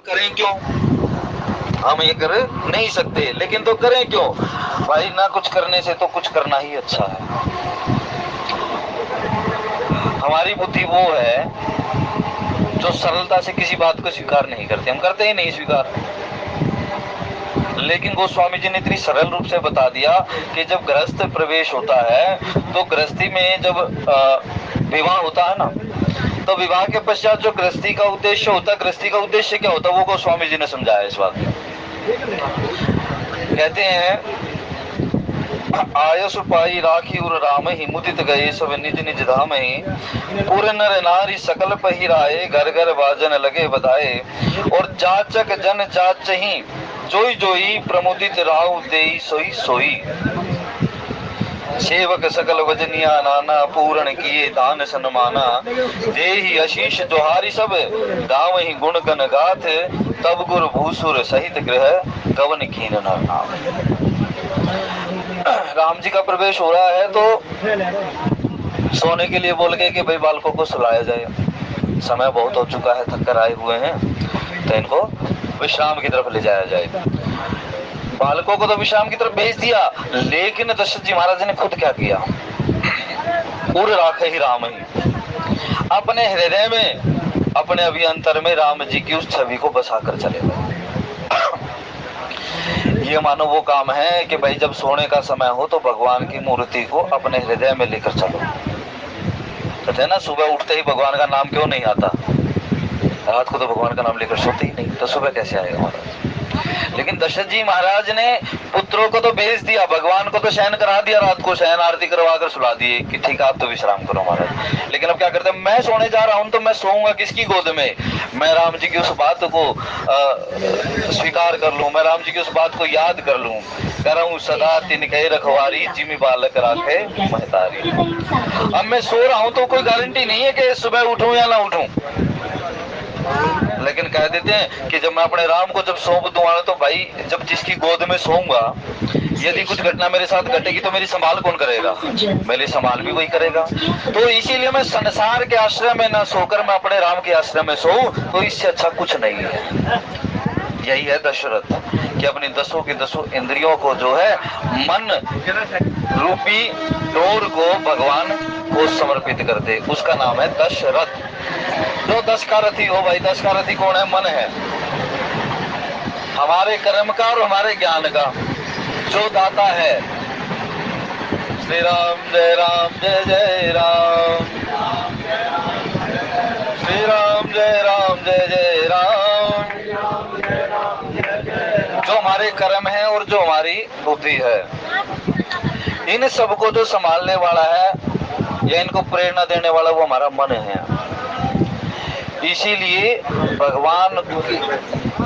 करें क्यों? हम ये कर नहीं सकते, लेकिन तो करें क्यों भाई? ना कुछ करने से तो कुछ करना ही अच्छा है। हमारी बुद्धि वो है जो सरलता से किसी बात को स्वीकार नहीं करते, हम करते ही नहीं स्वीकार। लेकिन गोस्वामी जी ने इतनी सरल रूप से बता दिया कि जब गृहस्थ प्रवेश होता है तो गृहस्थी में जब विवाह होता है ना, तो विवाह के पश्चात जो गृहस्थी का उद्देश्य होता है, गृहस्थी का उद्देश्य क्या होता है, वो गोस्वामी जी ने समझाया इस बात में। कहते हैं आयस पाई राखी उर राम ही मुदित गए सब निज निज धाम ही, पूरे नर नारी सकल पहिराए घर घर बाजन लगे बधाए, और जाचक जन जाच ही जोई जोई प्रमुदित राहु देई सोई सोई, सेवक सकल वजनिया नाना पूर्ण किए दान सन्माना, देहि आशीष जोहारी सब गाँव ही गुण गण गाथ, तब गुरु भूसुर सहित गृह गवन कीन नर नाम। राम जी का प्रवेश हो रहा है तो सोने के लिए बोल गए कि भाई बालकों को सुलाया जाए, समय बहुत हो चुका है, थक कर आए हुए हैं, तो इनको विश्राम की तरफ ले जाया जाए। बालकों को तो विश्राम की तरफ भेज दिया, लेकिन दशरथ जी महाराज ने खुद क्या किया? उर राखे ही राम ही, अपने हृदय में, अपने अभियंतर में राम जी की उस छवि को बसाकर चले गए। ये मानो वो काम है कि भाई जब सोने का समय हो तो भगवान की मूर्ति को अपने हृदय में लेकर चलो। कहते हैं ना, सुबह उठते ही भगवान का नाम क्यों नहीं आता? रात को तो भगवान का नाम लेकर सोते ही नहीं, तो सुबह कैसे आएगा महाराज? लेकिन दशरथ जी महाराज ने पुत्रों को तो भेज दिया, भगवान को तो शयन करा दिया, रात को शयन आरती करवा कर सुला दिए कि ठीक है आप तो विश्राम करो महाराज। लेकिन अब क्या करते हैं, मैं सोने जा रहा हूं तो मैं सोऊंगा किसकी गोद में? मैं राम जी की उस बात को स्वीकार कर लूं, मैं राम जी की उस बात को याद कर लूं, करऊं सदा तिनके रखवारी जिमि बालक राखे महतारी। अब मैं सो रहा हूं तो कोई गारंटी नहीं है कि सुबह उठूं या ना उठूं, लेकिन कह देते हैं कि जब मैं अपने राम को जब सौंप दूंगा तो भाई जब जिसकी गोद में सोऊंगा, यदि कुछ घटना मेरे साथ घटेगी तो मेरी संभाल कौन करेगा? मेरी संभाल भी वही करेगा। तो इसीलिए मैं संसार के आश्रय में न सोकर मैं अपने राम के आश्रय में सोऊं, तो इससे अच्छा कुछ नहीं है। यही है दशरथ कि अपनी दसों की दसों इंद्रियों को जो है मन रूपी डोर को भगवान को समर्पित कर दे, उसका नाम है दशरथ। जो 10 का रथी हो भाई, 10 का रथी कौन है? मन है, हमारे कर्म का और हमारे ज्ञान का जो दाता है। श्री राम जय जय राम, श्री राम जय जय राम। जो हमारे कर्म है और जो हमारी बुद्धि है, इन सबको जो संभालने वाला है या इनको प्रेरणा देने वाला वो हमारा मन है। इसीलिए भगवान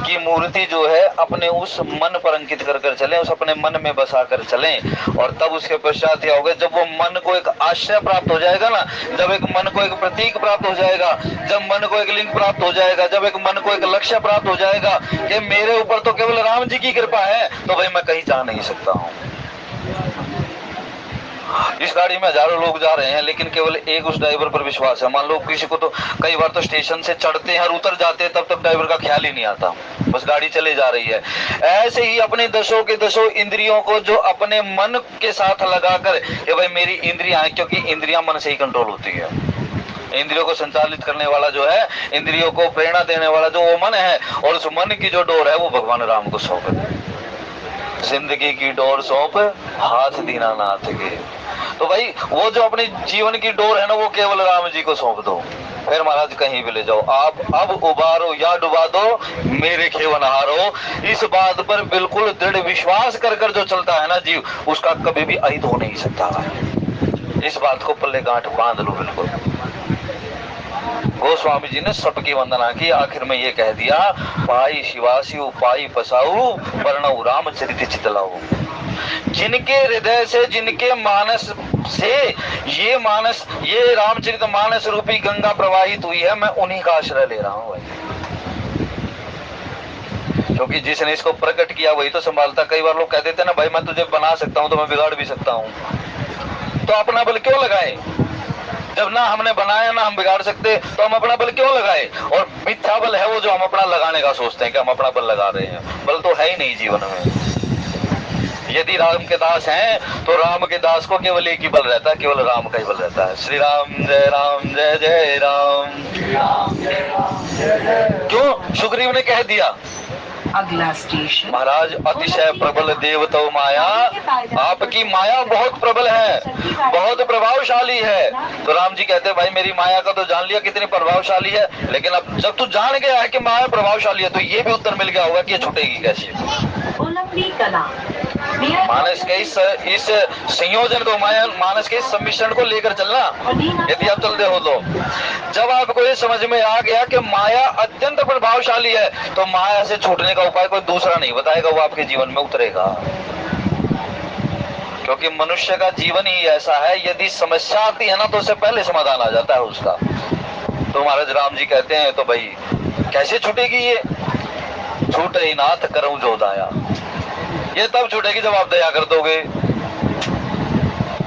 की मूर्ति जो है अपने उस मन पर अंकित कर कर चलें, उस अपने मन में बसा कर चलें, और तब उसके पश्चात क्या होगा? जब वो मन को एक आश्रय प्राप्त हो जाएगा ना, जब एक मन को एक प्रतीक प्राप्त हो जाएगा, जब मन को एक लिंग प्राप्त हो जाएगा, जब एक मन को एक लक्ष्य प्राप्त हो जाएगा कि मेरे ऊपर तो केवल राम जी की कृपा है, तो भाई मैं कहीं जा नहीं सकता हूँ। इस गाड़ी में हजारों लोग जा रहे हैं, लेकिन केवल एक उस ड्राइवर पर विश्वास है। मान लो किसी को तो कई बार तो स्टेशन से चढ़ते हैं और उतर जाते हैं, तब तक ड्राइवर का ख्याल ही नहीं आता, बस गाड़ी चले जा रही है। ऐसे ही अपने दसों के दसों इंद्रियों को जो अपने मन के साथ लगाकर कि भाई मेरी इंद्रियां, क्योंकि इंद्रियां मन से ही कंट्रोल होती है, इंद्रियों को संचालित करने वाला जो है, इंद्रियों को प्रेरणा देने वाला जो वो मन है, और उस मन की जो डोर है वो भगवान राम को सौंप दे। जिंदगी की डोर सौंप हाथ दीनानाथ के। तो भाई वो जो अपनी जीवन की डोर है ना, वो केवल राम जी को सौंप दो, फिर महाराज कहीं भी ले जाओ आप, अब उबारो या डुबा दो मेरे खेवनहारो। इस बात पर बिल्कुल दृढ़ विश्वास कर कर जो चलता है ना जीव, उसका कभी भी अहित हो नहीं सकता है। इस बात को पल्ले गांठ बांध लो बिल्कुल। गोस्वामी जी ने सबकी वंदना की, आखिर में ये कह दिया, पाई शिवासियु पाई पसाऊ वर्णऊ रामचरित चितलाऊ। जिनके हृदय से, जिनके मानस से ये मानस, ये रामचरित मानस रूपी गंगा प्रवाहित हुई है, मैं उन्हीं का आश्रय ले रहा हूं भाई, क्योंकि जिसने इसको प्रकट किया वही तो संभालता। कई बार लोग कह देते ना, भाई मैं तुझे बना सकता हूं तो मैं बिगाड़ भी सकता हूं, तो अपना बल क्यों लगाए? जब ना हमने बनाया ना हम बिगाड़ सकते तो हम अपना बल क्यों लगाए? और मिथ्या बल है वो जो हम अपना लगाने का सोचते हैं कि हम अपना बल लगा रहे हैं। बल तो है ही नहीं जीवन में। यदि राम के दास हैं तो राम के दास को केवल एक ही बल रहता है, केवल राम का ही बल रहता है। श्री राम जय जय राम। क्यों? सुग्रीव ने कह दिया। अगला स्टेशन महाराज अतिशय प्रबल देव तो माया, आपकी माया बहुत प्रबल है, बहुत प्रभावशाली है। तो राम जी कहते हैं भाई मेरी माया का तो जान लिया कितनी प्रभावशाली है, लेकिन अब जब तू जान गया है कि माया प्रभावशाली है तो ये भी उत्तर मिल गया होगा कि ये छूटेगी कैसे। मानस के इस संयोजन को, मानस के इस सम्मिश्रण को लेकर चलना यदि आप चलते हो तो जब आपको ये समझ में आ गया कि माया अत्यंत प्रभावशाली है तो माया से छूटने का उपाय कोई दूसरा नहीं बताएगा, वो आपके जीवन में उतरेगा। क्योंकि मनुष्य का जीवन ही ऐसा है, यदि समस्या आती है ना तो उससे पहले समाधान आ जाता है उसका। तो महाराज राम जी कहते हैं तो भाई कैसे छूटेगी ये? छूटे ही नाथ करूं जो दाया। ये तब छूटेगी जब आप दया कर दोगे,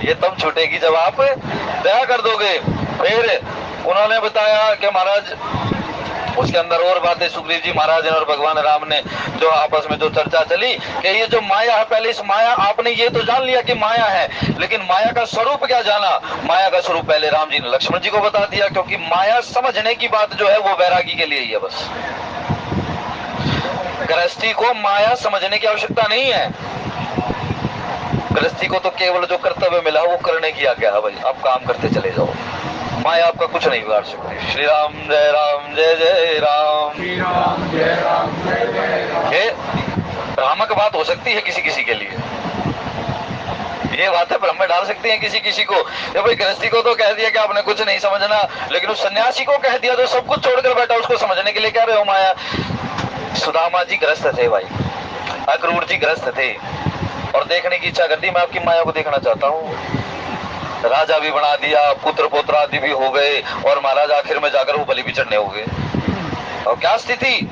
ये तब छूटेगी जब आप दया कर दोगे। फिर उन्होंने बताया कि महाराज उसके अंदर और बातें सुग्रीव जी महाराज ने और भगवान राम ने जो आपस में जो चर्चा चली कि ये जो माया है, पहले इस माया आपने ये तो जान लिया कि माया है, लेकिन माया का स्वरूप क्या जाना? माया का स्वरूप पहले राम जी ने लक्ष्मण जी को बता दिया, क्योंकि माया समझने की बात जो है वो वैरागी के लिए ही है बस। गृहस्थी को माया समझने की आवश्यकता नहीं है। गृहस्थी को तो केवल जो कर्तव्य मिला वो करने की आज्ञा है भाई, आप काम करते चले जाओ, माया आपका कुछ नहीं बिगाड़ सकती। श्री राम जय जय राम। ये भ्रामक बात हो सकती है किसी किसी के लिए, ये बातें भ्रम में डाल सकती हैं किसी किसी को। ये भाई गृहस्थी को तो कह दिया कि आपने कुछ नहीं समझना, लेकिन उस सन्यासी को कह दिया तो सब कुछ छोड़कर बैठा, उसको समझने के लिए कह रहे हो माया। सुदामा जी ग्रस्त थे भाई, अक्रूर जी ग्रस्त थे और देखने की इच्छा करती, मैं आपकी माया को देखना चाहता हूँ। राजा भी बना दिया, पुत्र पोत्र आदि भी हो गए और महाराज आखिर में जाकर वो बलि भी चढ़ने हो गए। और क्या स्थिति?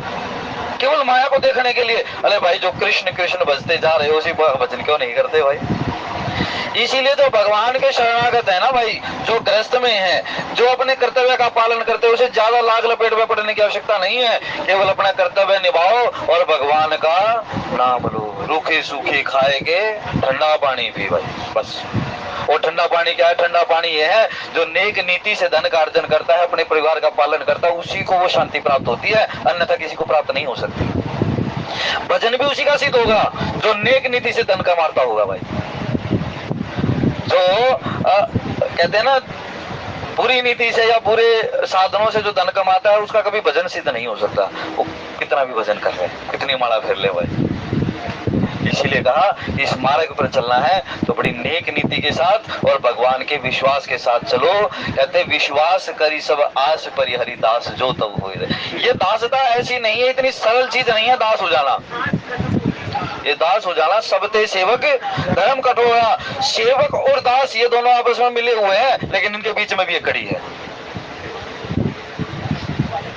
केवल माया को देखने के लिए। अरे भाई जो कृष्ण कृष्ण भजते जा रहे हो उसी भजन क्यों नहीं करते भाई? इसीलिए तो भगवान के शरणागत है ना भाई, जो ग्रस्त में है, जो अपने कर्तव्य का पालन करते हैं, उसे ज्यादा लाग लपेट में पड़ने की आवश्यकता नहीं है। केवल अपना कर्तव्य निभाओ और भगवान का नाम लो। रूखे सूखे खाएंगे, ठंडा पानी पी भाई, बस। और ठंडा पानी क्या है? ठंडा पानी ये है जो नेक नीति से धन का अर्जन करता है, अपने परिवार का पालन करता है, उसी को वो शांति प्राप्त होती है, अन्यथा किसी को प्राप्त नहीं हो सकती। भजन भी उसी का सिद्ध होगा जो नेक नीति से धन कमाता होगा भाई। जो कहते हैं ना बुरी नीति से या बुरे साधनों से जो धन कमाता है उसका कभी भजन सिद्ध नहीं हो सकता, वो कितना भी भजन कर रहे, कितनी माला फेर ले भाई। इसीलिए कहा इस मार्ग पर चलना है तो बड़ी नेक नीति के साथ और भगवान के विश्वास के साथ चलो। कहते विश्वास करी सब आस परिहरि दास जो तब हो रहे। ये दासता ऐसी नहीं है, इतनी सरल चीज नहीं है दास हो जाना। ये दास हो जाना सबते सेवक धर्म कठोरा। सेवक और दास ये दोनों आपस में मिले हुए हैं, लेकिन इनके बीच में भी एक कड़ी है।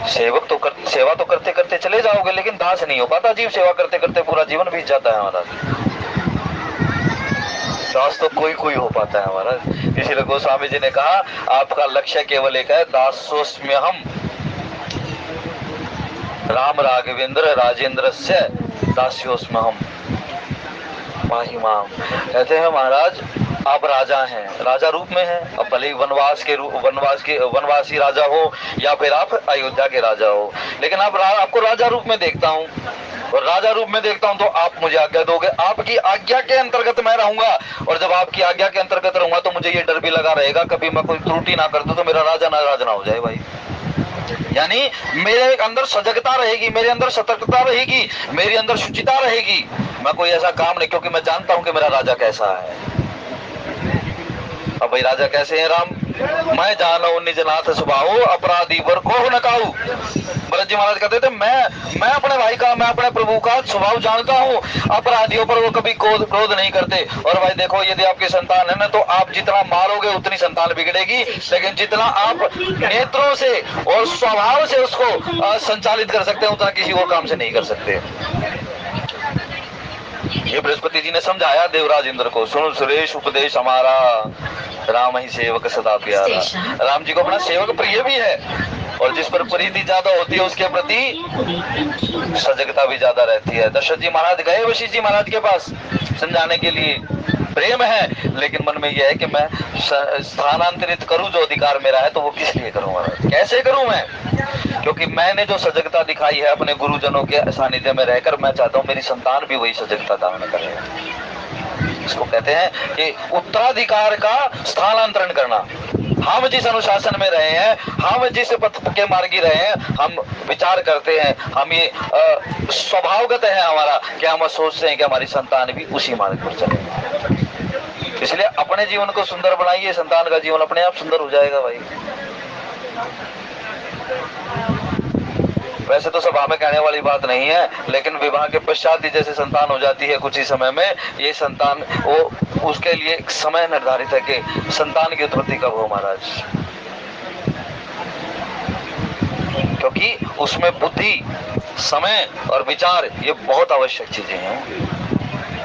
सेवक तो सेवा तो करते करते चले जाओगे, लेकिन दास नहीं हो पाता। जीव सेवा करते करते पूरा जीवन बीत जाता है हमारा। दास तो कोई कोई हो पाता है हमारा। इसीलिए गोस्वामी जी ने कहा आपका लक्ष्य केवल एक है, दासोस्म्य हम राम राघवेंद्र राजेंद्र से दास्योस्म हम माहिमाम। कहते हैं महाराज आप राजा हैं, राजा रूप में हैं, अब भले वनवासी राजा हो या फिर आप अयोध्या के राजा हो, लेकिन आपको राजा रूप में देखता हूँ और राजा रूप में देखता हूँ तो आप मुझे आज्ञा दोगे। आपकी आज्ञा के अंतर्गत मैं रहूंगा और जब आपकी आज्ञा के अंतर्गत रहूंगा तो मुझे ये डर भी लगा रहेगा कभी मैं कोई त्रुटि ना कर दूं तो मेरा राजा नाराज ना हो जाए भाई। यानी मेरे अंदर सजगता रहेगी, मेरे अंदर सतर्कता रहेगी, मेरे अंदर शुचिता रहेगी। मैं कोई ऐसा काम नहीं, क्योंकि मैं जानता हूं कि मेरा राजा कैसा है। अब भाई राजा कैसे हैं राम? मैं जानो निज नाथ स्वभाव अपराधी वर को न काऊ। भरत जी महाराज कहते थे मैं अपने भाई का, मैं अपने प्रभु का स्वभाव जानता हूँ, अपराधियों पर वो कभी क्रोध नहीं करते। और भाई देखो यदि आपकी संतान है ना तो आप जितना मारोगे उतनी संतान बिगड़ेगी, लेकिन जितना आप नेत्रों से और स्वभाव से उसको संचालित कर सकते हैं उतना किसी और काम से नहीं कर सकते। ये बृहस्पति जी ने समझाया देवराज इंद्र को, सुनो सुरेश उपदेश हमारा। राम ही सेवक सदा प्यारा। राम जी को अपना सेवक प्रिय भी है, और जिस पर प्रीति ज्यादा होती है उसके प्रति सजगता भी ज्यादा रहती है। दशरथ जी महाराज गए वशिष्ठ जी महाराज के पास समझाने के लिए, प्रेम है लेकिन मन में यह है कि मैं स्थानांतरित करूं जो अधिकार मेरा है, तो वो किस लिए करूं महाराज, कैसे करूं मैं, क्योंकि मैंने जो सजगता दिखाई है अपने गुरुजनों के सानिध्य में रहकर, मैं चाहता हूं मेरी संतान भी वही सजगता धारण करे। इसको कहते हैं कि उत्तराधिकार का स्थानांतरण करना। हम जिस अनुशासन में रहे हैं, हम जिस पथ के मार्गी रहे हैं, हम विचार करते हैं, हम ये स्वभावगत है हमारा कि हम सोचते हैं कि हमारी संतान भी उसी मार्ग पर चले। इसलिए अपने जीवन को सुंदर बनाइए, संतान का जीवन अपने आप सुंदर हो जाएगा भाई। वैसे तो सभा में कहने वाली बात नहीं है, लेकिन विवाह के पश्चात ही जैसे संतान हो जाती है कुछ ही समय में, ये संतान वो उसके लिए एक समय निर्धारित है कि संतान की उत्पत्ति कब हो महाराज, क्योंकि उसमें बुद्धि, समय और विचार ये बहुत आवश्यक चीजें हैं,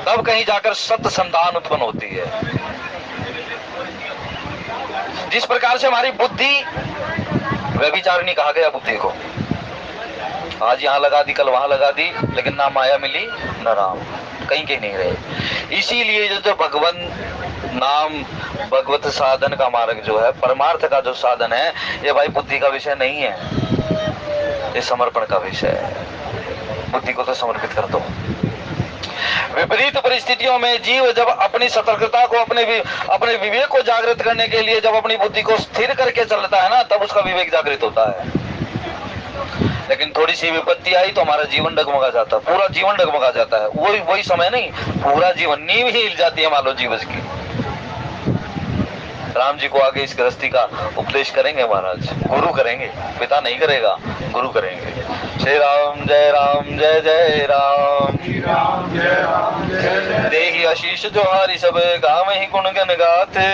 तब कहीं जाकर सत्य संतान उत्पन्न होती है। जिस प्रकार से हमारी बुद्धि, व्यभिचारिणी कहा गया बुद्धि को, आज यहाँ लगा दी कल वहां लगा दी, लेकिन ना माया मिली न राम, कहीं कहीं नहीं रहे। इसीलिए जो भगवान नाम, भगवत साधन का मार्ग जो है, परमार्थ का जो साधन है, ये भाई बुद्धि का विषय नहीं है, ये समर्पण का विषय है। बुद्धि को तो समर्पित कर दो। विपरीत परिस्थितियों में जीव जब अपनी सतर्कता को, अपने विवेक को जागृत करने के लिए जब अपनी बुद्धि को स्थिर करके चलता है ना, तब उसका विवेक जागृत होता है। लेकिन थोड़ी सी विपत्ति आई तो हमारा जीवन डगमगा जाता है, पूरा जीवन डगमगा जाता है। वही समय नहीं, पूरा जीवन, नींव ही हिल जाती है मान लो जीवन की। राम जी को आगे इस गृहस्थी का उपदेश करेंगे महाराज, गुरु करेंगे, पिता नहीं करेगा, गुरु करेंगे। श्री राम जय राम जय जय राम, देहि आशीष जो हारी सब गाँव ही गुण गन गाथे,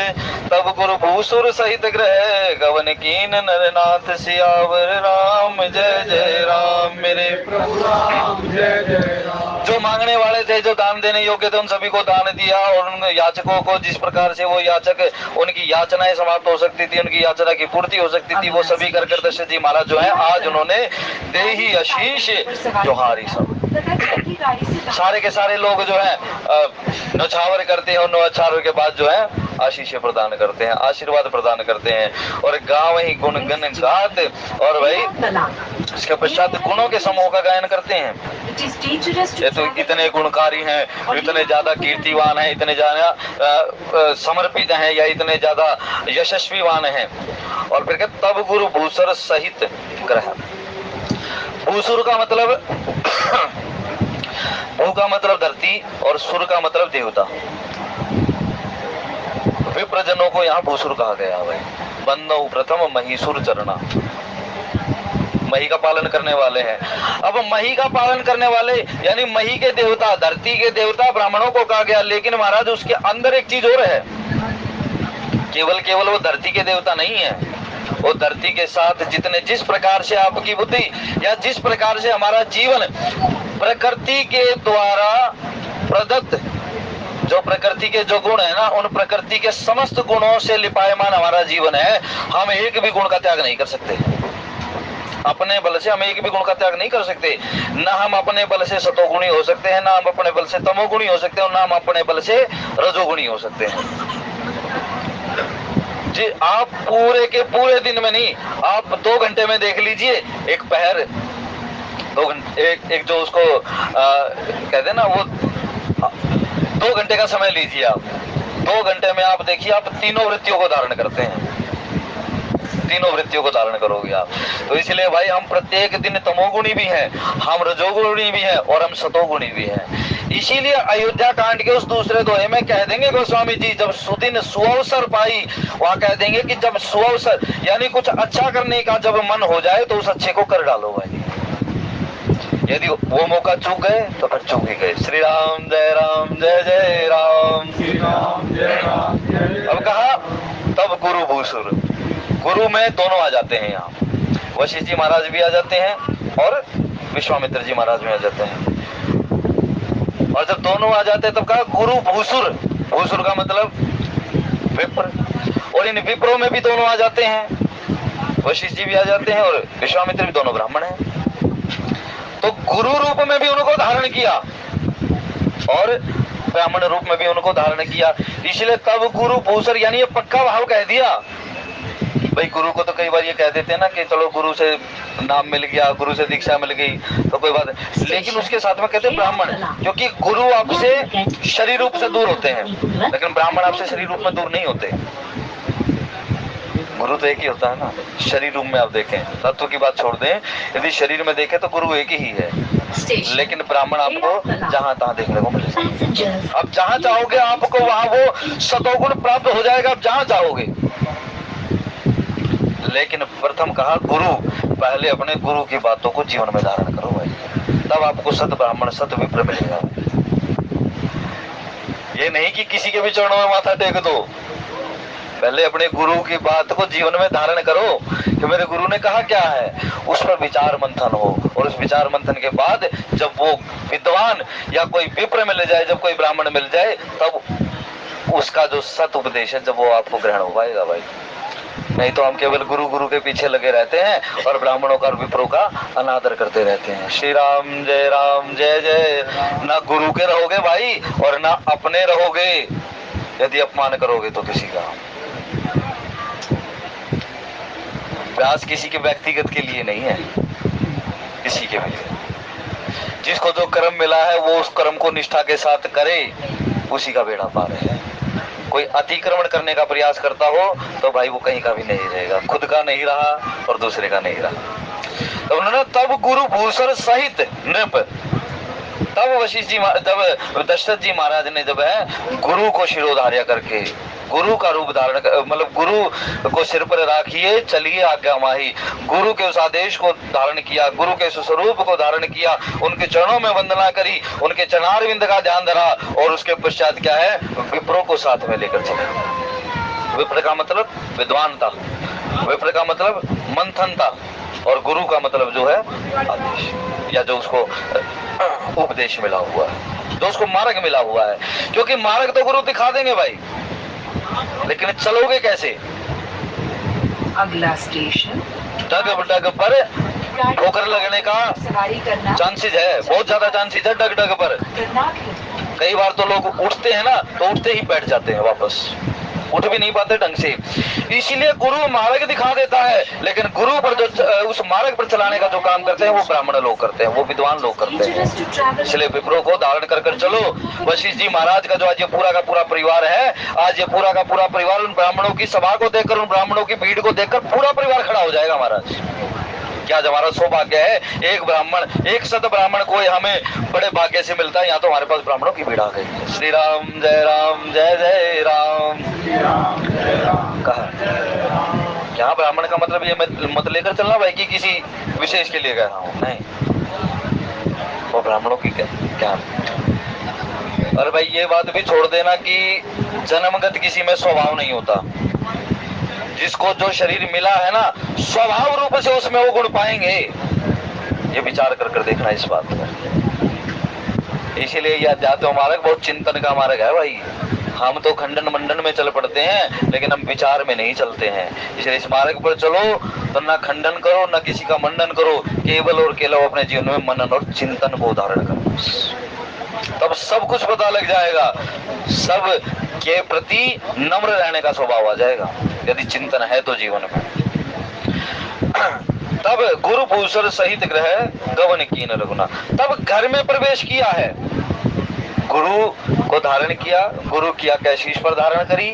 तब गुरु भूसुर सहित ग्रह गवन कीन नरनाथ, सियावर राम जय जय राम, मेरे प्रभु राम जय जय राम। जो मांगने वाले थे, जो दान देने योग्य थे, उन सभी को दान दिया, और उन याचकों को जिस प्रकार से वो याचक, उनकी याचनाएं समाप्त हो सकती थी, उनकी याचना की पूर्ति हो सकती थी, वो सभी कर दशरथ जी महाराज जो है आज उन्होंने देहि आशीष जोहारी सब, सारे के सारे लोग जो है नौछावर करते हैं, और नौछावर के बाद जो है आशीष प्रदान करते हैं, आशीर्वाद प्रदान करते हैं, और गाँव ही गुण गन गात, और भाई इसके पश्चात गुणों के समूह का गायन करते हैं। ये तो इतने गुणकारी हैं, इतने ज्यादा कीर्तिवान हैं, इतने ज्यादा समर्पित हैं, या इतने ज्यादा यशस्वीवान हैं। और फिर तब गुरु भूसुर सहित ग्रह, भूसुर का मतलब भू का मतलब धरती, और सुर का मतलब देवता। विप्रजनों को यहाँ भूसुर कहा गया भाई। बंदो प्रथम महीसुर चरणा, मही का पालन करने वाले हैं। अब मही का पालन करने वाले यानी मही के देवता, धरती के देवता ब्राह्मणों को कहा गया, लेकिन महाराज उसके अंदर एक चीज और है, केवल वो धरती के देवता नहीं है, वो धरती के साथ जिस प्रकार से आपकी बुद्धि, या जिस प्रकार से हमारा जीवन प्रकृति के द्वारा प्रदत्त, जो प्रकृति के जो गुण है ना, उन प्रकृति के समस्त गुणों से लिपायमान हमारा जीवन है। हम एक भी गुण का त्याग नहीं कर सकते, अपने बल से हम एक भी गुण का त्याग नहीं कर सकते। ना हम अपने बल से सतोगुणी हो सकते हैं, ना हम अपने बल से तमोगुणी हो सकते हैं, और ना हम अपने बल से रजोगुणी हो सकते हैं। जी आप पूरे के पूरे दिन में नहीं, आप 2 घंटे में देख लीजिए, एक पहर 2 घंटे, एक जो उसको कहते हैं ना, वो 2 घंटे का समय लीजिए आप, 2 घंटे में आप देखिए, आप तीनों वृत्तियों को धारण करते हैं, तीनों वृत्तियों को धारण करोगे आप। तो इसलिए भाई हम प्रत्येक दिन तमोगुणी भी हैं, हम रजोगुणी भी हैं, और हम सतोगुणी भी हैं। इसीलिए अयोध्या कांड के उस दूसरे दोहे में कह देंगे गोस्वामी जी, जब सुदिन सुअवसर पाई, वहां कह देंगे कि जब सुअवसर यानी कुछ अच्छा करने का जब मन हो जाए, तो उस अच्छे को कर डालो भाई। यदि वो मौका चूक गए तो फिर चूक ही गए। श्री राम जय राम, श्री राम जय राम। अब कहा तब गुरु भूसुर, गुरु में दोनों आ जाते हैं यहाँ, वशिष्ठ जी महाराज भी आ जाते हैं, और विश्वामित्र जी महाराज भी आ जाते हैं। और जब दोनों आ जाते हैं तब कहा गुरु भूसुर, भूसुर का मतलब विप्र, और इन विप्रों में भी दोनों आ जाते हैं, वशिष्ठ जी भी आ जाते हैं और विश्वामित्र भी, दोनों ब्राह्मण हैं। तो गुरु रूप में भी उनको धारण किया और ब्राह्मण रूप में भी उनको धारण किया। इसलिए तब गुरु भूसर यानी ये पक्का भाव कह दिया। भाई गुरु को तो कई बार ये कह देते हैं ना कि चलो गुरु से नाम मिल गया, गुरु से दीक्षा मिल गई तो कोई बात नहीं, लेकिन उसके साथ में कहते हैं ब्राह्मण, क्योंकि गुरु आपसे शरीर रूप से दूर होते हैं, लेकिन ब्राह्मण आपसे शरीर रूप में दूर नहीं होते। गुरु तो एक ही होता है ना, शरीर रूप में आप देखें, तत्व की बात छोड़ दें, यदि शरीर में देखें तो गुरु एक ही है, लेकिन ब्राह्मण आपको जहां तहां देखने को मिलेगा। अब जहां चाहोगे आपको वहां वो सतोगुण प्राप्त हो जाएगा, आप जहां चाहोगे। लेकिन प्रथम कहा गुरु, पहले अपने गुरु की बातों को जीवन में धारण करो भाई, तब आपको सत ब्राह्मण सत विप्र मिलेगा। ये नहीं कि किसी के भी चरणों में माथा टेक दो, पहले अपने गुरु की बात को जीवन में धारण करो कि मेरे गुरु ने कहा क्या है, उस पर विचार मंथन हो, और उस विचार मंथन के बाद जब वो विद्वान या कोई विप्र मिल जाए, जब कोई ब्राह्मण मिल जाए, तब उसका जो सत उपदेश है जब वो आपको ग्रहण हो पाएगा भाई। नहीं तो हम केवल गुरु गुरु के पीछे लगे रहते हैं और ब्राह्मणों का और विप्रों का अनादर करते रहते हैं। श्री राम जय जय। ना गुरु के रहोगे भाई और ना अपने रहोगे यदि अपमान करोगे तो किसी का। व्यास किसी के व्यक्तिगत के लिए नहीं है, किसी के भी। जिसको जो कर्म मिला है वो उस कर्म को निष्ठा के साथ करे, उसी का बेड़ा पार है। कोई अतिक्रमण करने का प्रयास करता हो तो भाई वो कहीं का भी नहीं रहेगा, खुद का नहीं रहा और दूसरे का नहीं रहा। तो उन्होंने तब गुरु भूसर सहित नृप, तब वशिष्ठ जी जब दशरथ जी महाराज ने जब है गुरु को शिरोधार्य करके गुरु का रूप धारण, मतलब गुरु को सिर पर राखिए चलिए आज्ञा माही, गुरु के उस आदेश को धारण किया, गुरु के उस स्वरूप को धारण किया, उनके चरणों में वंदना करी, उनके चरणारविंद का ध्यान धरा, और उसके पश्चात क्या है, विप्रों को साथ में लेकर चले। विप्र का मतलब विद्वान था, विप्र का मतलब मंथन था, और गुरु का मतलब जो है आदेश, या जो उसको उपदेश मिला हुआ है, जो उसको मार्ग मिला हुआ है। क्योंकि मार्ग तो गुरु दिखा देंगे भाई, लेकिन चलोगे कैसे? अगला स्टेशन डग डग पर ठोकर लगने का चांसेस है, बहुत ज्यादा चांसेस है डग डग पर। कई बार तो लोग उठते हैं ना तो उठते ही बैठ जाते हैं, वापस उठ भी नहीं पाते ढंग से। इसीलिए गुरु मार्ग दिखा देता है, लेकिन गुरु पर जो उस मार्ग पर चलाने का जो काम करते हैं वो ब्राह्मण लोग करते हैं, वो विद्वान लोग करते हैं। इसलिए विप्रों को धारण कर चलो। वशिष्ठ जी महाराज का जो आज ये पूरा का पूरा परिवार है, आज ये पूरा का पूरा परिवार उन ब्राह्मणों की सभा को देखकर, उन ब्राह्मणों की भीड़ को देखकर पूरा परिवार खड़ा हो जाएगा महाराज। क्या हमारा सौभाग्य है, एक ब्राह्मण, एक सत ब्राह्मण कोई हमें बड़े भाग्य से मिलता है। यहाँ तो हमारे पास ब्राह्मणों की भीड़ आ गई है। श्री राम जय जय राम कहा। यहाँ ब्राह्मण का मतलब ये मत लेकर चलना भाई कि किसी विशेष के लिए कह रहा हूँ, नहीं, वो ब्राह्मणों की क्या। और भाई ये बात भी छोड़ देना कि जन्मगत किसी में स्वभाव नहीं होता। जिसको जो शरीर मिला है ना, स्वभाव रूप से उसमें वो गुण पाएंगे। ये विचार कर देखना इस बात पर। इसीलिए यह अध्यात्म मार्ग बहुत चिंतन का मार्ग है भाई। हम तो खंडन मंडन में चल पड़ते हैं, लेकिन हम विचार में नहीं चलते हैं। इसलिए इस मार्ग पर चलो तो ना खंडन करो ना किसी का मंडन करो, केवल और केवल अपने जीवन में मनन और चिंतन को धारण करो, तब सब कुछ पता लग जाएगा। सब के प्रति नम्र रहने का स्वभाव आ जाएगा यदि चिंतन है तो जीवन में। तब गुरु भूसर सहित ग्रह गवन कीन रघुना, तब घर में प्रवेश किया है। गुरु को धारण किया, गुरु की आज्ञा शीश पर धारण करी,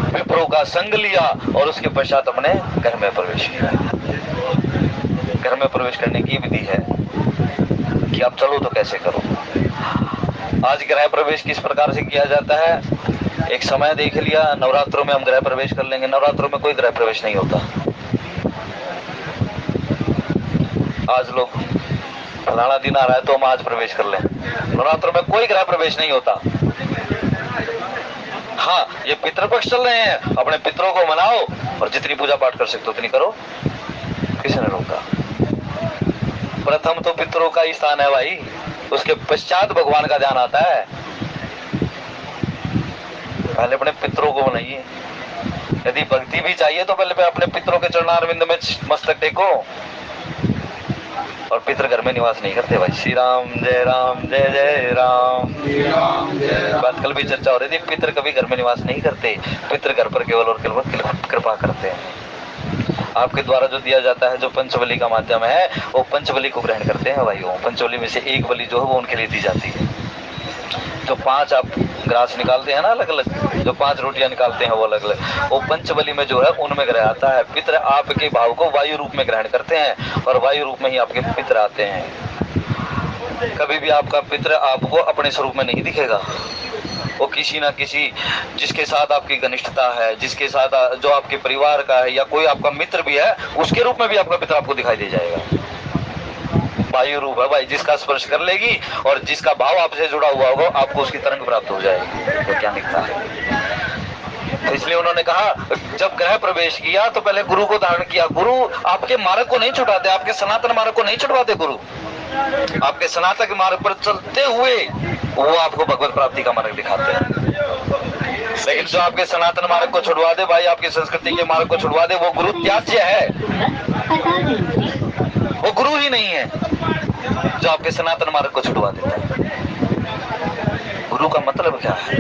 विप्रों का संग लिया और उसके पश्चात अपने घर में प्रवेश किया। घर में प्रवेश करने की विधि है कि आप चलो तो कैसे करो। आज गृह प्रवेश किस प्रकार से किया जाता है, एक समय देख लिया, नवरात्रों में हम गृह प्रवेश कर लेंगे। नवरात्रों में कोई गृह प्रवेश नहीं होता। आज लोग फलाना दिन आ रहा है तो हम आज प्रवेश कर लें। नवरात्रों में कोई गृह प्रवेश नहीं होता। हाँ, ये पितृपक्ष चल रहे हैं, अपने पितरों को मनाओ और जितनी पूजा पाठ कर सकते हो उतनी करो, किसने रोका। प्रथम तो पितरों का ही स्थान है भाई, उसके पश्चात भगवान का ध्यान आता है। पहले अपने पितरों को बनाइए। यदि भक्ति भी चाहिए तो पहले अपने पितरों के चरणारविंद में मस्तक टेको। और पितर घर में निवास नहीं करते भाई। श्री राम जय जय राम। बात कल भी चर्चा हो रही थी, पितर कभी घर में निवास नहीं करते, पितर घर पर केवल और केवल कृपा करते हैं। आपके द्वारा जो दिया जाता है, जो पंचबली का माध्यम है, वो पंचबली को ग्रहण करते हैं भाई। वो पंचबली में से एक बलि जो है वो उनके लिए दी जाती है। जो 5 आप ग्रास निकालते हैं ना अलग अलग, जो 5 रोटियां निकालते हैं वो अलग अलग, वो पंचबली में जो है उनमें ग्रह आता है। पितर आपके भाव को वायु रूप में ग्रहण करते हैं और वायु रूप में ही आपके पितर आते हैं। कभी भी आपका पितर आपको अपने स्वरूप में नहीं दिखेगा। वो किसी ना किसी, जिसके साथ आपकी घनिष्ठता है, जिसके साथ जो आपके परिवार का है या कोई आपका मित्र भी है, उसके रूप में भी आपका पितर आपको दिखाई दे जाएगा। वायु रूप है भाई, जिसका स्पर्श कर लेगी और जिसका भाव आपसे जुड़ा हुआ होगा, आपको उसकी तरंग प्राप्त हो जाएगी। तो क्या निकला है? तो इसलिए उन्होंने कहा, जब ग्रह प्रवेश किया तो पहले गुरु को धारण किया। गुरु आपके मार्ग को नहीं छुड़ाते, आपके सनातन मार्ग को नहीं छुड़वाते। गुरु आपके सनातन मार्ग पर चलते हुए वो आपको भगवत प्राप्ति का मार्ग दिखाते हैं। लेकिन जो आपके सनातन मार्ग को छुड़वा दे भाई, आपकी संस्कृति के मार्ग को छुड़वा दे, वो गुरु त्याज्य है, वो गुरु ही नहीं है जो आपके सनातन मार्ग को छुड़वा देता है। गुरु का मतलब क्या है?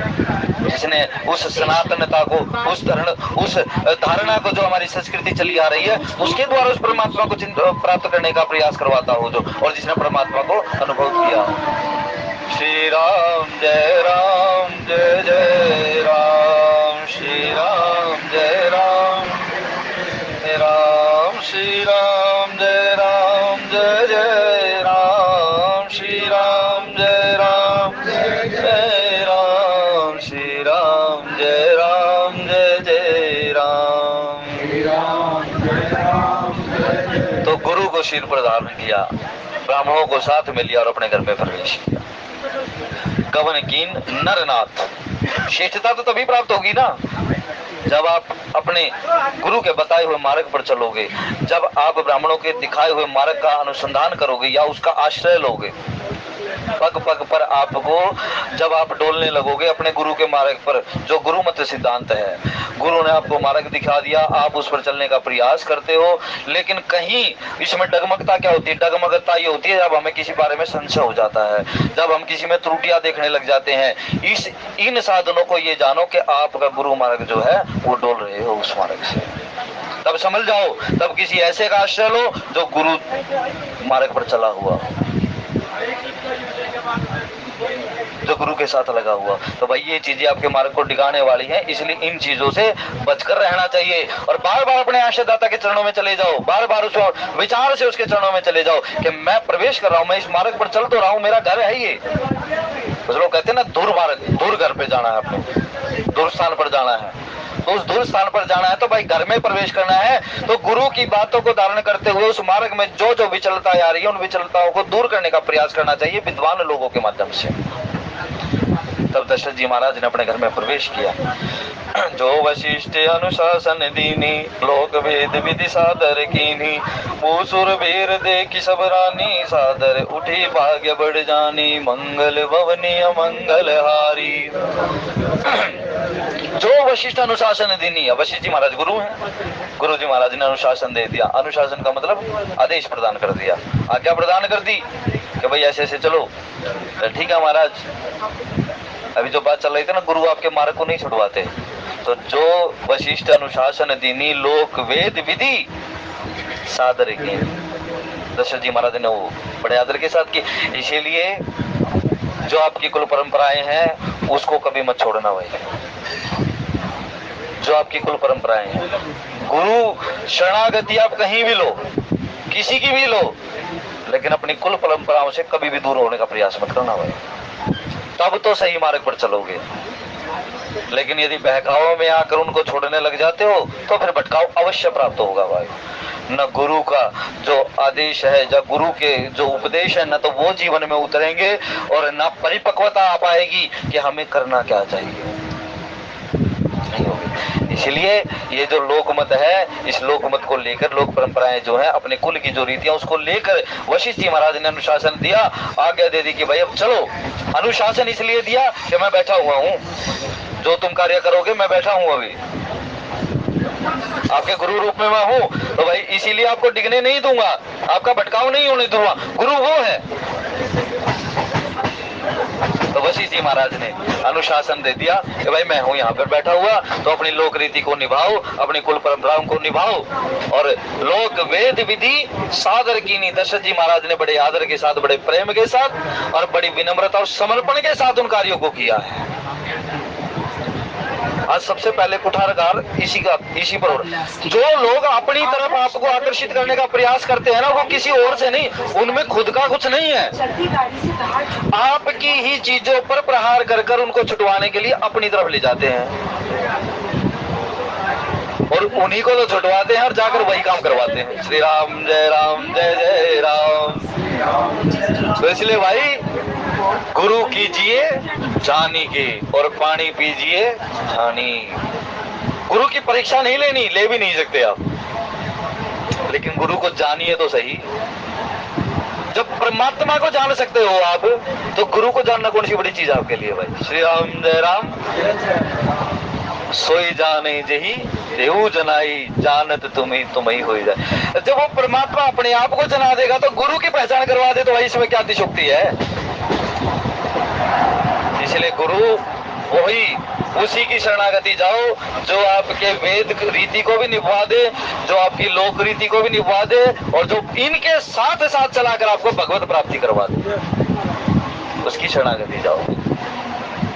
जिसने उस सनातनता को, उस धारणा को जो हमारी संस्कृति चली आ रही है, उसके द्वारा उस परमात्मा को प्राप्त करने का प्रयास करवाता हो, जो और जिसने परमात्मा को अनुभव किया। श्री राम जय जय राम। श्री राम जय राम राम। श्री राम जय जय राम। श्री राम जय राम। श्री राम जय राम। तो गुरु को सिर पर धारण किया, ब्राह्मणों को साथ में लिया और अपने घर में प्रवेश किया। कवन कीन नरनाथ। श्रेष्ठता तो तभी प्राप्त होगी ना जब आप अपने गुरु के बताए हुए मार्ग पर चलोगे, जब आप ब्राह्मणों के दिखाए हुए मार्ग का अनुसंधान करोगे या उसका आश्रय लोगे। पग पग पर आपको जब आप डोलने लगोगे अपने गुरु के मार्ग पर, जो गुरु मत सिद्धांत है, गुरु ने आपको मार्ग दिखा दिया, आप उस पर चलने का प्रयास करते हो। लेकिन कहीं इसमें डगमगता क्या होती है? डगमगता ये होती है जब हमें किसी बारे में संशय हो जाता है, जब हम किसी में त्रुटियां देखने लग जाते हैं। इन साधनों को ये जानो कि आपका गुरु मार्ग जो है वो डोल रहे हो उस मार्ग से। तब समझ जाओ, तब किसी ऐसे का आश्रय लो जो गुरु मार्ग पर चला हुआ, जो गुरु के साथ लगा हुआ। तो भाई ये चीजें आपके मार्ग को डिगाने वाली हैं, इसलिए इन चीजों से बचकर रहना चाहिए। और बार बार अपने आश्रयदाता के चरणों में चले जाओ, बार बार उस विचार से उसके चरणों में चले जाओ कि मैं प्रवेश कर रहा हूं, मैं इस मार्ग पर चल तो रहा हूं, मेरा घर है ये। कुछ लोग कहते हैं ना दूर मार्ग, दूर घर पे जाना है, अपने दूर स्थान पर जाना है। तो उस दूर स्थान पर जाना है तो भाई घर में प्रवेश करना है, तो गुरु की बातों को धारण करते हुए उस मार्ग में जो जो विचलता आ रही है, उन विचलताओं को दूर करने का प्रयास करना चाहिए विद्वान लोगों के माध्यम से। तब दशरथ जी महाराज ने अपने घर में प्रवेश किया। जो वशिष्ठ अनुशासन दीनी, लोक वेद विधि सादर कीनी, भूसुर वीर देखी सब रानी, सादर उठी भाग्य बढ़ जानी, मंगल भवनी मंगल हारी। जो वशिष्ठ अनुशासन दीनी, वशिष्ठ जी महाराज गुरु हैं, गुरु जी महाराज ने अनुशासन दे दिया। अनुशासन का मतलब आदेश प्रदान कर दिया, आज्ञा प्रदान कर दी कि भाई ऐसे ऐसे चलो। ठीक है महाराज, अभी जो बात चल रही थी ना, गुरु आपके मार्ग को नहीं छुड़वाते। तो जो वशिष्ठ अनुशासन दीनी, लोक वेद विधि सादर की, दशरथ जी महाराज ने वो बड़े आदर के साथ की। इसीलिए जो आपकी कुल परंपराएं हैं उसको कभी मत छोड़ना भाई। जो आपकी कुल परंपराएं हैं, गुरु शरणागति आप कहीं भी लो, किसी की भी लो, लेकिन अपनी कुल परंपराओं से कभी भी दूर होने का प्रयास मत करना भाई। तब तो सही मार्ग पर चलोगे। लेकिन यदि बहकाव में आकर उनको छोड़ने लग जाते हो तो फिर भटकाव अवश्य प्राप्त होगा भाई। न गुरु का जो आदेश है, जो गुरु के जो उपदेश है, न तो वो जीवन में उतरेंगे और न परिपक्वता आ पाएगी कि हमें करना क्या चाहिए, नहीं होगी। इसलिए ये जो लोकमत है, इस लोकमत को लेकर, लोक परंपराएं जो है, अपने कुल की जो रीतियां, उसको लेकर वशिष्ठ जी महाराज ने अनुशासन दिया, आज्ञा दे दी कि भाई अब चलो। अनुशासन इसलिए दिया कि मैं बैठा हुआ हूँ, जो तुम कार्य करोगे मैं बैठा हूँ अभी। आपके गुरु रूप में मैं हूँ, तो भाई इसीलिए आपको डिगने नहीं दूंगा, आपका भटकाव नहीं होने दूंगा। गुरु वो है। तो वशी जी महाराज ने अनुशासन दे दिया कि भाई मैं हूं यहाँ पर बैठा हुआ, तो अपनी लोक रीति को निभाओ, अपनी कुल परंपराओं को निभाओ, और लोक वेद विधि सादर की नहीं। दशरथ जी महाराज ने बड़े आदर के साथ, बड़े प्रेम के साथ और बड़ी विनम्रता और समर्पण के साथ उन कार्यों को किया है। आज सबसे पहले कुठारकार इसी पर हो रहा है। जो लोग अपनी तरफ आपको आकर्षित करने का प्रयास करते हैं ना, वो किसी और से नहीं, उनमें खुद का कुछ नहीं है। आपकी ही चीजों पर प्रहार कर कर उनको छुटवाने के लिए अपनी तरफ ले जाते हैं, और उन्हीं को तो छुटवाते हैं और जाकर वही काम करवाते हैं। श्री राम जय जय राम। तो इसलिए भाई गुरु कीजिए जानी के, और पानी पीजिए जानी। गुरु की परीक्षा नहीं लेनी, ले भी नहीं सकते आप, लेकिन गुरु को जानिए तो सही। जब परमात्मा को जान सकते हो आप, तो गुरु को जानना कौन सी बड़ी चीज आपके लिए भाई। श्री राम जय राम। सोई जाने जही देहू जनाई, जानत तुम ही हो जाए। जब वो परमात्मा अपने आप को जना देगा, तो गुरु की पहचान करवा दे, तो भाई इसमें क्या अतिशोक्ति है। इसलिए गुरु वही, उसी की शरणागति जाओ जो आपके वेद रीति को भी निभा दे, जो आपकी लोक रीति को भी निभा दे, और जो इनके साथ साथ चलाकर आपको भगवत प्राप्ति करवा दे, उसकी शरणागति जाओ।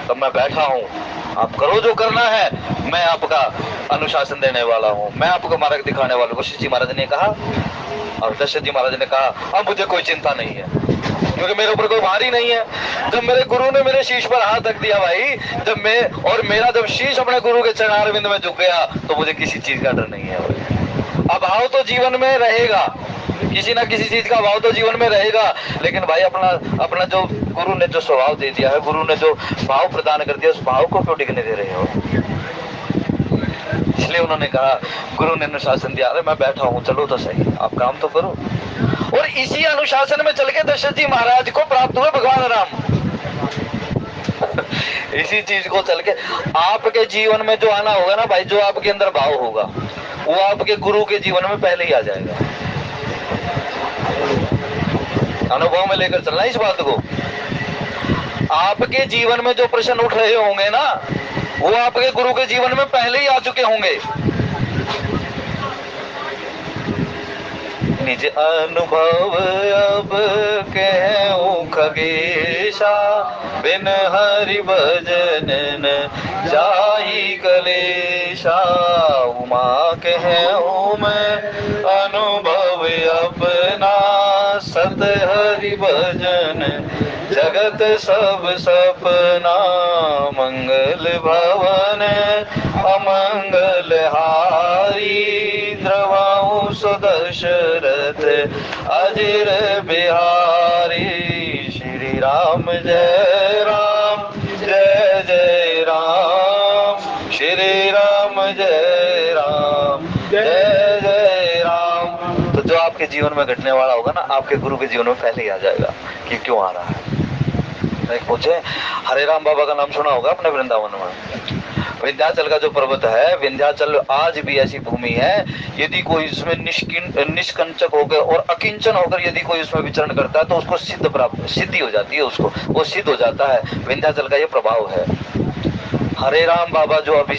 तब मैं बैठा हूँ, आप करो जो करना है, मैं आपका अनुशासन देने वाला हूँ, मैं आपको मार्ग दिखाने वाला हूँ। वशिष्ठ जी महाराज ने कहा, और दशरथ जी महाराज ने कहा, अब मुझे कोई चिंता नहीं है, क्योंकि मेरे ऊपर कोई भारी नहीं है। जब मेरे गुरु ने मेरे शीश पर हाथ रख दिया भाई, जब शीश अपने गुरु के चरणारविंद में झुक गया, तो मुझे किसी चीज का डर नहीं है भाई। अभाव तो जीवन में रहेगा, किसी ना किसी चीज का अभाव तो जीवन में रहेगा, लेकिन भाई अपना जो गुरु ने जो स्वभाव दे दिया है, गुरु ने जो भाव प्रदान कर दिया, उस भाव को क्यों डिगने दे रहे हो। इसलिए उन्होंने कहा, गुरु ने अनुशासन दिया, अरे मैं बैठा हूँ, चलो तो सही, आप काम तो करो। और इसी अनुशासन में चल के दशरथ जी महाराज को प्राप्त हुए भगवान राम। इसी चीज को चल के आपके जीवन में जो आना होगा ना भाई, जो आपके अंदर भाव होगा, वो आपके गुरु के जीवन में पहले ही आ जाएगा। अनुभव में लेकर चलना इस बात को। आपके जीवन में जो प्रश्न उठ रहे होंगे ना, वो आपके गुरु के जीवन में पहले ही आ चुके होंगे। निज अनुभव अब कहूं खगेशा, बिन हरि भजन न जाई कलेशा। उमा कहूं मैं अनुभव अपना, सत हरि भजन जगत सब सपना। मंगल भवन अमंगल हारी, द्रवाऊं सुदशरथ अजिर बिहारी। श्री राम जय राम जय जय राम, श्री राम जय राम जय जय राम। तो जो आपके जीवन में घटने वाला होगा ना, आपके गुरु के जीवन में पहले ही आ जाएगा कि क्यों आ रहा है। पूछे, हरे राम बाबा का नाम सुना होगा अपने वृंदावन में। विंध्याचल का जो पर्वत है, विंध्याचल आज भी ऐसी भूमि है, यदि कोई इसमें निष्कंचक होकर और अकिंचन होकर यदि कोई उसमें विचरण करता है, तो उसको सिद्धि हो जाती है, उसको वो सिद्ध हो जाता है। विंध्याचल का ये प्रभाव है। हरे राम बाबा जो अभी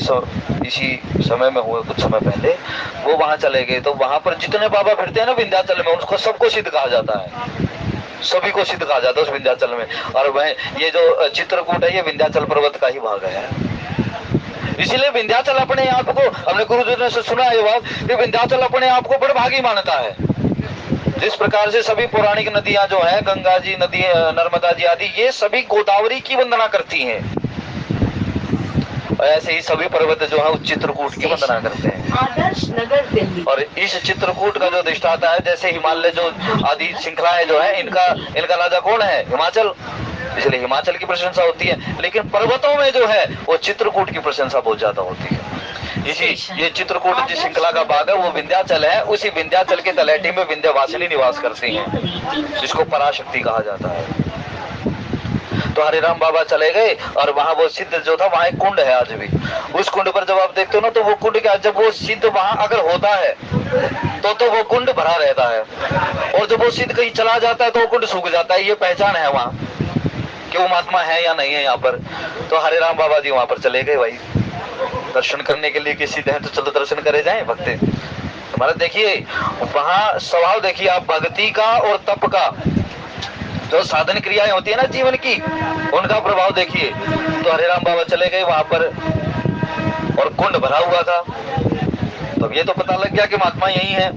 इसी समय में हुए, कुछ समय पहले, वो वहां चले गए, तो वहां पर जितने बाबा फिरते हैं ना विंध्याचल में, उसको सबको सिद्ध कहा जाता है, सभी को सिद्ध कहा जाता है उस विंध्याचल में। और वह ये जो चित्रकूट है, ये विंध्याचल पर्वत का ही भाग है। इसीलिए विंध्याचल अपने आप को, हमने गुरुजी से सुना ये बात कि विंध्याचल अपने आप को बड़भागी मानता है। जिस प्रकार से सभी पौराणिक नदियां जो हैं, गंगा जी नदी, नर्मदा जी आदि, ये सभी गोदावरी की वंदना करती हैं, ऐसे ही सभी पर्वत जो है उस चित्रकूट की वंदना करते हैं। आदर्श नगर दिल्ली। और इस चित्रकूट का जो अधिष्ठाता है, जैसे हिमालय जो आदि श्रृंखलाएं जो है, इनका राजा कौन है? हिमाचल। इसलिए हिमाचल की प्रशंसा होती है, लेकिन पर्वतों में जो है वो चित्रकूट की प्रशंसा बहुत ज्यादा होती है। इसी ये चित्रकूट जिस श्रृंखला का भाग है वो विंध्याचल है। उसी विंध्याचल के तलहटी में विंध्यवासिनी निवास करती हैं, जिसको पराशक्ति कहा जाता है। तो हरिराम बाबा चले गए और वहां वो सिद्ध जो था, वहां एक कुंड है आज भी। उस कुंड पर जब आप देखते हो ना, तो वो कुंड क्या, जब वो सिद्ध वहां अगर होता है तो वो कुंड भरा रहता है, और जब वो सिद्ध कहीं चला जाता है तो वो कुंड सूख जाता है। ये पहचान है वहां कि वो महात्मा है या नहीं है यहाँ पर। तो हरिराम बाबा जी वहां पर चले गए भाई, दर्शन करने के लिए। कि सिद्ध है तो चलो दर्शन करे जाए भक्ति। हमारा देखिए वहां स्वभाव देखिए आप, भक्ति का और तप का जो साधन क्रियाएं होती है ना जीवन की, उनका प्रभाव देखिए। तो हरिराम बाबा चले गए वहां पर और कुंड भरा हुआ था। तो ये तो पता लग गया कि महात्मा यही है,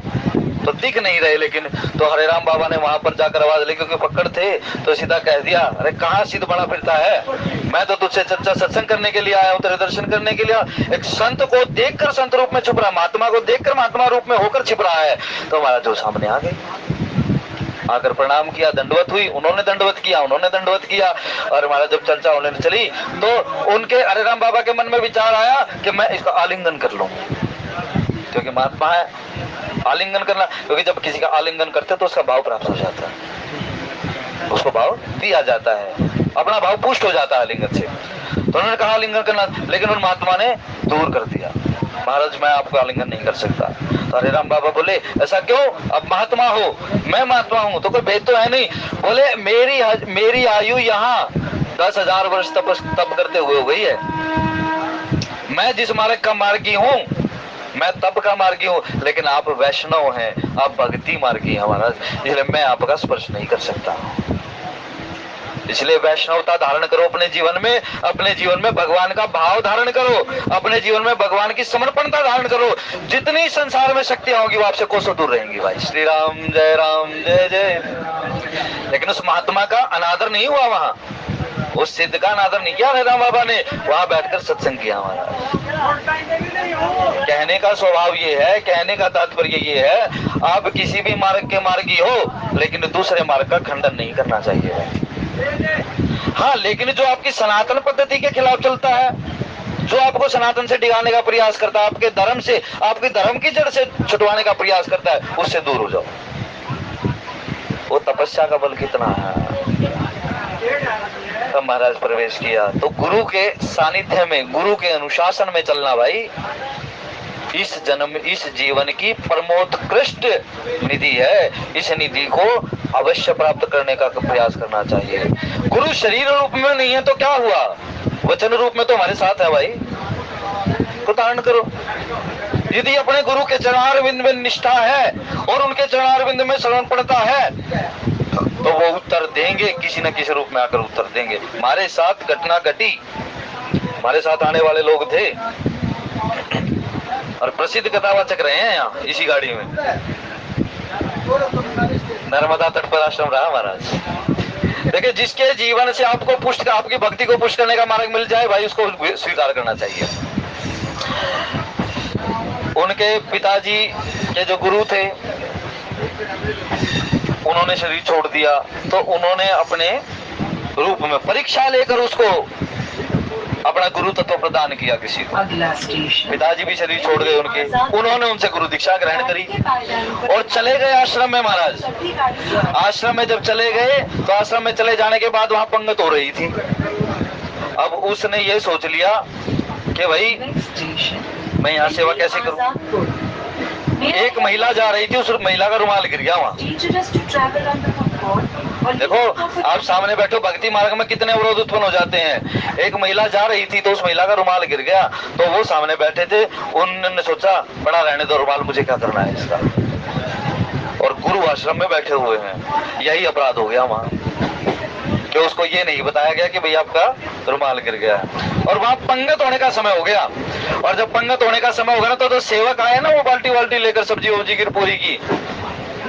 तो दिख नहीं रहे। लेकिन तो हरिराम बाबा ने वहां पर जाकर आवाज ली, क्योंकि पकड़ थे, तो सीधा कह दिया, अरे कहाँ सिद्ध बना फिरता है, मैं तो तुझसे चर्चा सत्संग करने के लिए आया हूँ, तेरे दर्शन करने के लिए। एक संत को देखकर संत रूप में छुप रहा, महात्मा को देखकर महात्मा रूप में होकर छिप रहा है। तो हमारा जो सामने आ गए, आकर प्रणाम किया, दंडवत हुई, उन्होंने दंडवत किया, उन्होंने दंडवत किया। और हमारा जब चर्चा होने चली तो उनके हरिराम बाबा के मन में विचार आया कि मैं इसका आलिंगन कर लूं, क्योंकि महात्मा है, आलिंगन करना। क्योंकि जब किसी का आलिंगन करते तो उसका भाव प्राप्त हो जाता है, उसको भाव दिया जाता है, अपना भाव पुष्ट हो जाता है आलिंगन से। तो उन्होंने कहा आलिंगन करना, लेकिन उन महात्मा ने दूर कर दिया, महाराज मैं आपको आलिंगन नहीं कर सकता। तो हरिराम बाबा बोले ऐसा क्यों, अब महात्मा हो, मैं महात्मा हूं तो कोई भेद तो है नहीं। बोले मेरी आयु यहाँ 10,000 वर्ष तप करते हुए हो गई है। मैं जिस मार्ग का मार्गी हूँ, मैं तप का मार्गी हूँ, लेकिन आप वैष्णव हैं, आप भक्ति मार्गी हैं महाराज, इसलिए मैं आपका स्पर्श नहीं कर सकता। इसलिए वैष्णवता धारण करो अपने जीवन में, अपने जीवन में भगवान का भाव धारण करो, अपने जीवन में भगवान की समर्पणता धारण करो। जितनी संसार में शक्तियां होंगी वो आपसे कोसों दूर रहेंगी भाई। श्री राम जय जय। लेकिन उस महात्मा का अनादर नहीं हुआ वहां, उस सिद्ध का अनादर नहीं किया हरिराम बाबा ने, वहां बैठकर सत्संग किया हमारा। कहने का स्वभाव ये है, कहने का तात्पर्य ये है, आप किसी भी मार्ग के मार्गी हो, लेकिन दूसरे मार्ग का खंडन नहीं करना चाहिए। हाँ, लेकिन जो आपकी सनातन पद्धति के खिलाफ चलता है, जो आपको सनातन से डिगाने का प्रयास करता है, आपके धर्म से, आपके धर्म की जड़ से छुटवाने का प्रयास करता है, उससे दूर हो जाओ। वो तपस्या का बल कितना है। तब महाराज प्रवेश किया तो गुरु के सानिध्य में, गुरु के अनुशासन में चलना भाई इस जन्म, इस जीवन की परमोत्कृष्ट निधि है। इस निधि को अवश्य प्राप्त करने का प्रयास करना चाहिए। गुरु शरीर रूप में नहीं है तो क्या हुआ, वचन रूप में तो हमारे साथ है भाई, को धारण करो। यदि अपने गुरु के चरणारविंद में निष्ठा है और उनके चरणारविंद में शरण पड़ता है, तो वो उत्तर देंगे, किसी न किसी रूप में आकर उत्तर देंगे। हमारे साथ घटना घटी, हमारे साथ आने वाले लोग थे और प्रसिद्ध कथावाचक रहे हैं यहाँ इसी गाड़ी में। नर्मदा तट पर आश्रम रहा महाराज। देखिए, जिसके जीवन से आपको पुष्ट, आपकी भक्ति को पुष्ट करने का मार्ग मिल जाए भाई, उसको स्वीकार करना चाहिए। उनके पिताजी के जो गुरु थे, उन्होंने शरीर छोड़ दिया, तो उन्होंने अपने रूप में परीक्षा लेकर उसको अपना गुरु तत्व प्रदान किया किसी को। पिताजी भी शरीर छोड़ गए उनके, उन्होंने उनसे गुरु दीक्षा ग्रहण करी और चले गए आश्रम में महाराज। आश्रम में जब चले गए तो आश्रम में चले जाने के बाद वहां पंगत हो रही थी। अब उसने ये सोच लिया कि भाई मैं यहाँ सेवा कैसे करूं। एक महिला जा रही थी, उस महिला का रुमाल गिर गया वहाँ। देखो आप सामने बैठो, भक्ति मार्ग में कितने अवरोध उत्पन्न हो जाते हैं। एक महिला जा रही थी तो उस महिला का रुमाल गिर गया, तो वो सामने बैठे थे, उन्होंने सोचा बड़ा रहने दो रुमाल, मुझे क्या करना है इसका। और गुरु आश्रम में बैठे हुए हैं, यही अपराध हो गया वहाँ कि उसको ये नहीं बताया गया कि भाई आपका रुमाल गिर गया है। और वहां पंगत होने का समय हो गया, और जब पंगत होने का समय हो गया ना, तो सेवक आए ना, वो बाल्टी वाल्टी लेकर सब्जी वब्जी की पूरी की,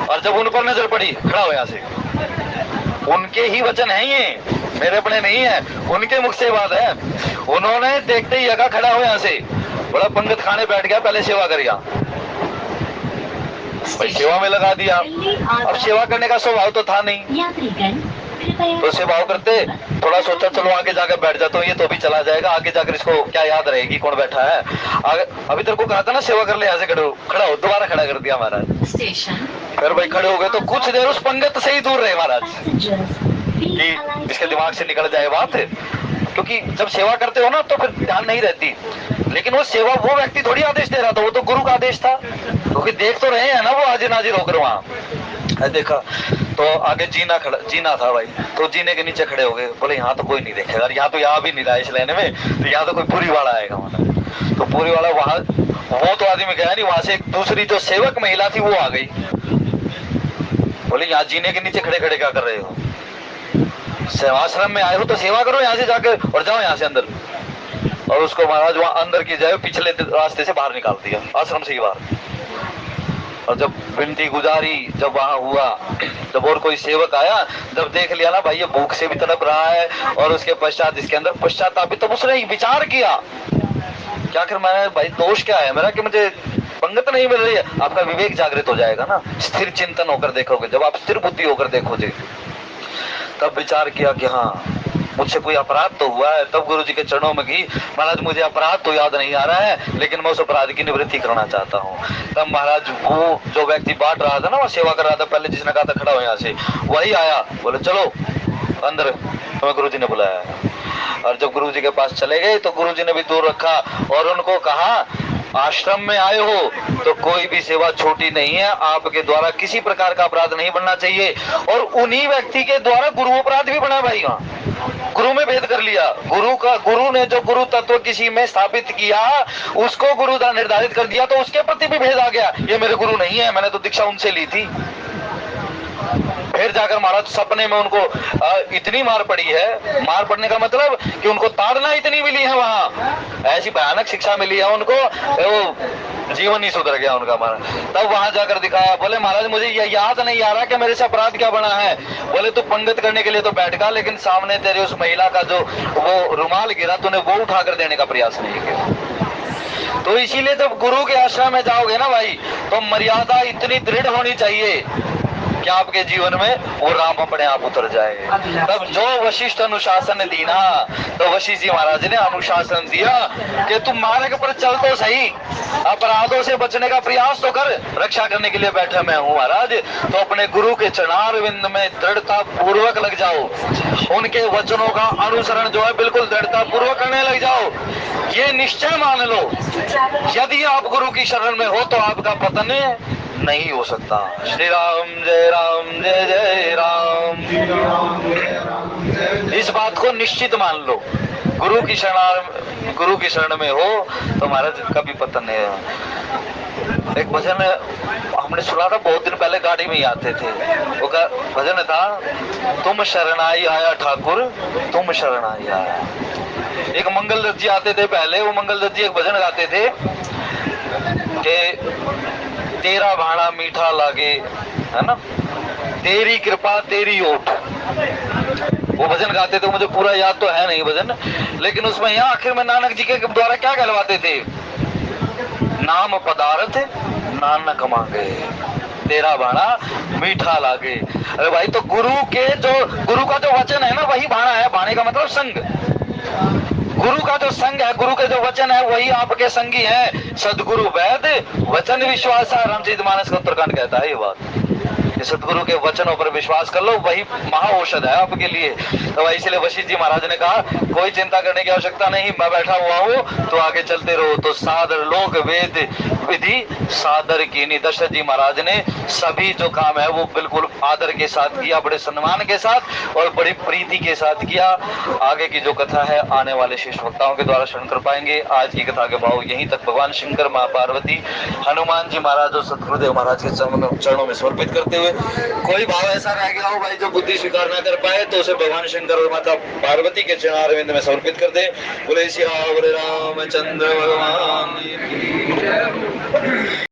और जब उन पर नजर पड़ी, खड़ा हो यहाँ से। उनके ही वचन है ये, मेरे अपने नहीं है, उनके मुख से बात है। उन्होंने देखते ही जगह खड़ा हो यहाँ से, बड़ा पंगत खाने बैठ गया, पहले सेवा कर गया भाई, सेवा में लगा दिया। अब सेवा करने का स्वभाव तो था नहीं, तो सेवा करते थोड़ा सोचा चलो आगे जाकर बैठ जाता हूँ, ये तो भी चला जाएगा, आगे जाकर इसको क्या याद रहेगी कौन बैठा है। अभी तेरे को कहा था ना सेवा कर ले, यहाँ से खड़ा हो, दोबारा खड़ा कर दिया महाराज। फिर भाई खड़े हो गए तो कुछ देर उस पंगत से ही दूर रहे महाराज। कि इसके दिमाग से निकल जाए बात, क्योंकि जब सेवा करते हो ना तो फिर ध्यान नहीं रहती। लेकिन वो सेवा वो व्यक्ति थोड़ी आदेश दे रहा था, वो तो गुरु का आदेश था, क्योंकि देख तो रहे हैं ना वो हाजिर नाजिर होकर वहां। देखा तो आगे जीना था भाई, तो जीने के नीचे खड़े हो गए, बोले यहाँ तो कोई नहीं देखेगा, यहाँ तो यहाँ भी नहीं रहा इस लेने में, तो यहाँ तो कोई पूरी वाला आएगा मतलब। तो पूरी वाला वहां, वो तो आदमी गया नहीं, वहां से एक दूसरी जो सेवक महिला थी वो आ गई, बोले यहाँ जीने के नीचे खड़े खड़े क्या कर रहे हो, सेवाश्रम में आए हो तो सेवा करो यहाँ से जाकर, और जाओ यहाँ से अंदर। और उसको महाराज वहां अंदर की जाए पिछले रास्ते से बाहर निकाल दिया, आश्रम से ही बाहर। और जब विनती गुजारी, जब वहां हुआ, जब और कोई सेवक आया, जब देख लिया ना भाई ये भूख से भी तड़प रहा है, और उसके पश्चात इसके अंदर पश्चाताप, तब उसने विचार किया क्या आखिर मैंने भाई दोष क्या है मेरा कि मुझे पंगत नहीं मिल रही है। आपका विवेक जागृत हो जाएगा ना, स्थिर चिंतन होकर देखोगे, जब आप स्थिर बुद्धि होकर देखोगे, तब विचार किया कि हाँ मुझसे कोई अपराध तो हुआ है। तब गुरु जी के चरणों में गई, महाराज मुझे अपराध तो याद नहीं आ रहा है, लेकिन मैं उस अपराध की निवृत्ति करना चाहता हूँ। तब महाराज वो जो व्यक्ति बांट रहा था ना, वो सेवा कर रहा था पहले, जिसने कहा था खड़ा हो यहाँ से, वही आया, बोले चलो अंदर, तुम्हें गुरु जी ने बुलाया है। और जब गुरु जी के पास चले गए तो गुरु जी ने भी दूर रखा और उनको कहा आश्रम में आए हो तो कोई भी सेवा छोटी नहीं है, आपके द्वारा किसी प्रकार का अपराध नहीं बनना चाहिए। और उन्हीं व्यक्ति के द्वारा गुरु अपराध भी बना भाई, वहां गुरु में भेद कर लिया। गुरु ने जो गुरु तत्व किसी में स्थापित किया, उसको गुरु निर्धारित कर दिया, तो उसके प्रति भी भेद आ गया, ये मेरे गुरु नहीं है, मैंने तो दीक्षा उनसे ली थी। फिर जाकर महाराज सपने में उनको इतनी मार पड़ी है, मार पड़ने का मतलब कि उनको ताड़ना इतनी मिली है, वहां ऐसी भयानक शिक्षा मिली है उनको, वो जीवन ही सुधर गया उनका महाराज। तब वहां जाकर दिखाया, बोले महाराज मुझे ये याद नहीं आ रहा कि मेरे से अपराध क्या बना है। बोले तू पंगत करने के लिए तो बैठ गया, लेकिन सामने तेरे उस महिला का जो वो रुमाल गिरा, तूने वो उठाकर देने का प्रयास नहीं किया। तो इसीलिए जब गुरु के आश्रम में जाओगे ना भाई, तो मर्यादा इतनी दृढ़ होनी चाहिए कि आपके जीवन में वो राम अपने आप उतर जाए। तब जो वशिष्ठ अनुशासन दी ना, तो वशिष्ठ जी महाराज ने अनुशासन दिया कि तुम मार्ग पर चल तो सही, अपराधों से बचने का प्रयास तो कर, रक्षा करने के लिए बैठा मैं हूँ महाराज, तो अपने गुरु के चरणारविंद में दृढ़ता पूर्वक लग जाओ, उनके वचनों का अनुसरण जो है बिल्कुल दृढ़ता पूर्वक करने लग जाओ। ये निश्चय मान लो, यदि आप गुरु की शरण में हो तो आपका पतन नहीं हो सकता। श्री राम जय राम जय जय राम। इस बात को निश्चित मान लो, गुरु की शरण में हो तो महाराज कभी पतन नहीं है। एक भजन हमने सुना था बहुत दिन पहले, गाड़ी में ही आते थे, वो भजन था, तुम शरणाई आया ठाकुर तुम शरणाई आया। एक मंगल दत्त जी आते थे पहले, वो मंगल दत्त जी एक भजन गाते थे कि तेरा भाड़ा मीठा लागे, है ना, तेरी कृपा तेरी ओट, वो भजन गाते थे। मुझे पूरा याद तो है नहीं भजन, लेकिन उसमें यहाँ आखिर में नानक जी के द्वारा क्या कहलवाते थे, नाम पदार्थ नानक मांगे, तेरा भाड़ा मीठा लागे। अरे भाई, तो गुरु का जो वचन है ना, वही भाड़ा है। भाड़े का मतलब संग, गुरु का जो संग है, गुरु के जो वचन है वही आपके संगी है। सदगुरु वैद वचन विश्वास, रामचरितमानस का उत्तरकांड कहता है ये बात, कि सदगुरु के वचनों पर विश्वास कर लो, वही महाऔषध है आपके लिए। तो इसलिए वशिष्ठ जी महाराज ने कहा कोई चिंता करने की आवश्यकता नहीं, मैं बैठा हुआ हूँ, तो आगे चलते रहो। तो सादर लोक वेद विधि सादर कीनी। दशरथ जी महाराज ने सभी जो काम है वो बिल्कुल आदर के साथ किया, बड़े सम्मान के साथ और बड़ी प्रीति के साथ किया। आगे की जो कथा है आने वाले शेष वक्ताओं के द्वारा श्रवण कर पाएंगे। आज की कथा के भाव यहीं तक भगवान शंकर, माँ पार्वती, हनुमान जी महाराज और सतगुरुदेव महाराज के चरणों में समर्पित करते हुए, कोई भाव ऐसा रह गया हो भाई जो बुद्धि स्वीकार न कर पाए, तो उसे भगवान शंकर और माता पार्वती के चरणारविंद में समर्पित कर दे। बोले सिया बोले रामचंद्र भगवान।